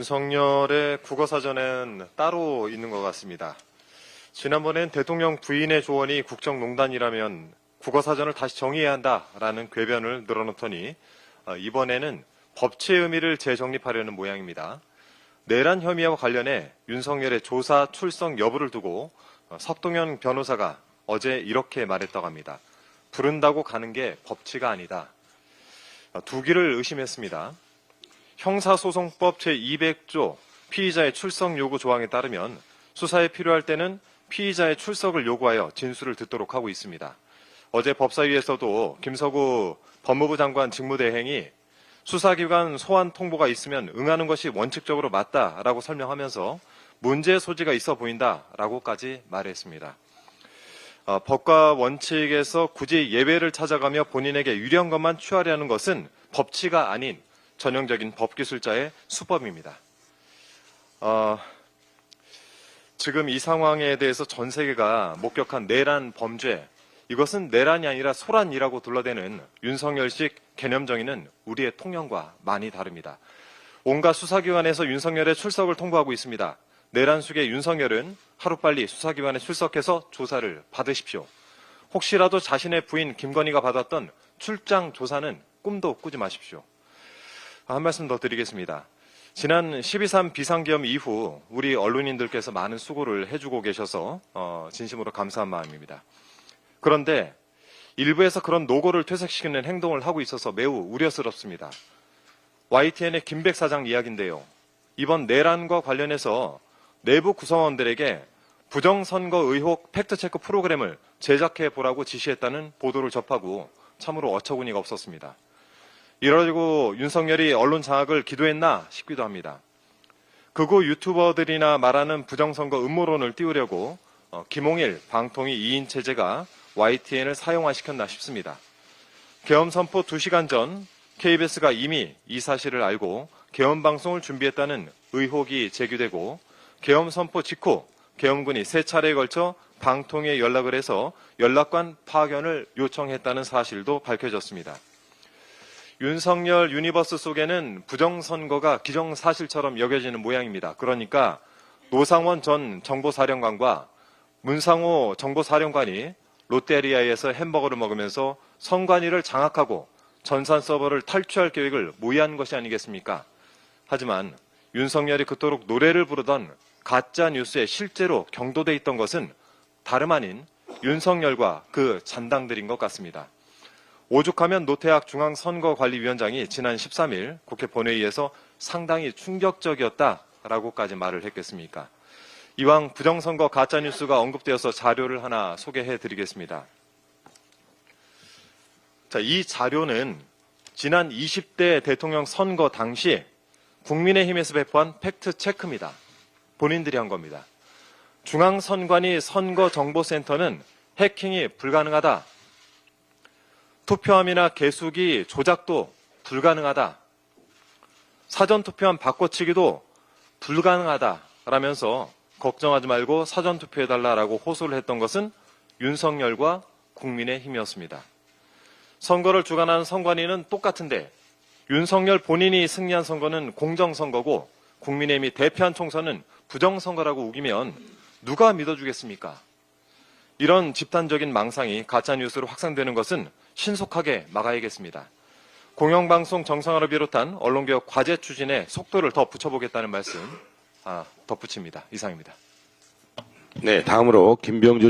윤석열의 국어사전은 따로 있는 것 같습니다. 지난번엔 대통령 부인의 조언이 국정농단이라면 국어사전을 다시 정의해야 한다라는 궤변을 늘어놓더니 이번에는 법치의 의미를 재정립하려는 모양입니다. 내란 혐의와 관련해 윤석열의 조사 출석 여부를 두고 석동현 변호사가 어제 이렇게 말했다고 합니다. 부른다고 가는 게 법치가 아니다. 두 길을 의심했습니다. 형사소송법 제200조 피의자의 출석 요구 조항에 따르면 수사에 필요할 때는 피의자의 출석을 요구하여 진술을 듣도록 하고 있습니다. 어제 법사위에서도 김석우 법무부 장관 직무대행이 수사기관 소환 통보가 있으면 응하는 것이 원칙적으로 맞다라고 설명하면서 문제의 소지가 있어 보인다라고까지 말했습니다. 법과 원칙에서 굳이 예외를 찾아가며 본인에게 유리한 것만 취하려는 것은 법치가 아닌 전형적인 법기술자의 수법입니다. 지금 이 상황에 대해서 전 세계가 목격한 내란 범죄, 이것은 내란이 아니라 소란이라고 둘러대는 윤석열식 개념 정의는 우리의 통념과 많이 다릅니다. 온갖 수사기관에서 윤석열의 출석을 통보하고 있습니다. 내란 속의 윤석열은 하루빨리 수사기관에 출석해서 조사를 받으십시오. 혹시라도 자신의 부인 김건희가 받았던 출장 조사는 꿈도 꾸지 마십시오. 한 말씀 더 드리겠습니다. 지난 12.3 비상계엄 이후 우리 언론인들께서 많은 수고를 해주고 계셔서 진심으로 감사한 마음입니다. 그런데 일부에서 그런 노고를 퇴색시키는 행동을 하고 있어서 매우 우려스럽습니다. YTN의 김백 사장 이야기인데요. 이번 내란과 관련해서 내부 구성원들에게 부정선거 의혹 팩트체크 프로그램을 제작해보라고 지시했다는 보도를 접하고 참으로 어처구니가 없었습니다. 이러고 윤석열이 언론 장악을 기도했나 싶기도 합니다. 극우 유튜버들이나 말하는 부정선거 음모론을 띄우려고 김홍일 방통위 2인 체제가 YTN을 사용화시켰나 싶습니다. 계엄 선포 2시간 전 KBS가 이미 이 사실을 알고 계엄 방송을 준비했다는 의혹이 제기되고 계엄 선포 직후 계엄군이 3차례에 걸쳐 방통위에 연락을 해서 연락관 파견을 요청했다는 사실도 밝혀졌습니다. 윤석열 유니버스 속에는 부정선거가 기정사실처럼 여겨지는 모양입니다. 그러니까 노상원 전 정보사령관과 문상호 정보사령관이 롯데리아에서 햄버거를 먹으면서 선관위를 장악하고 전산 서버를 탈취할 계획을 모의한 것이 아니겠습니까? 하지만 윤석열이 그토록 노래를 부르던 가짜 뉴스에 실제로 경도돼 있던 것은 다름 아닌 윤석열과 그 잔당들인 것 같습니다. 오죽하면 노태학 중앙선거관리위원장이 지난 13일 국회 본회의에서 상당히 충격적이었다라고까지 말을 했겠습니까? 이왕 부정선거 가짜뉴스가 언급되어서 자료를 하나 소개해드리겠습니다. 자, 이 자료는 지난 20대 대통령 선거 당시 국민의힘에서 배포한 팩트체크입니다. 본인들이 한 겁니다. 중앙선관위 선거정보센터는 해킹이 불가능하다. 투표함이나 개수기 조작도 불가능하다. 사전투표함 바꿔치기도 불가능하다라면서 걱정하지 말고 사전투표해달라라고 호소를 했던 것은 윤석열과 국민의힘이었습니다. 선거를 주관하는 선관위는 똑같은데 윤석열 본인이 승리한 선거는 공정선거고 국민의힘이 대표한 총선은 부정선거라고 우기면 누가 믿어주겠습니까? 이런 집단적인 망상이 가짜뉴스로 확산되는 것은 신속하게 막아야겠습니다. 공영방송 정상화를 비롯한 언론개혁 과제 추진에 속도를 더 붙여보겠다는 말씀 덧붙입니다. 이상입니다. 네, 다음으로 김병주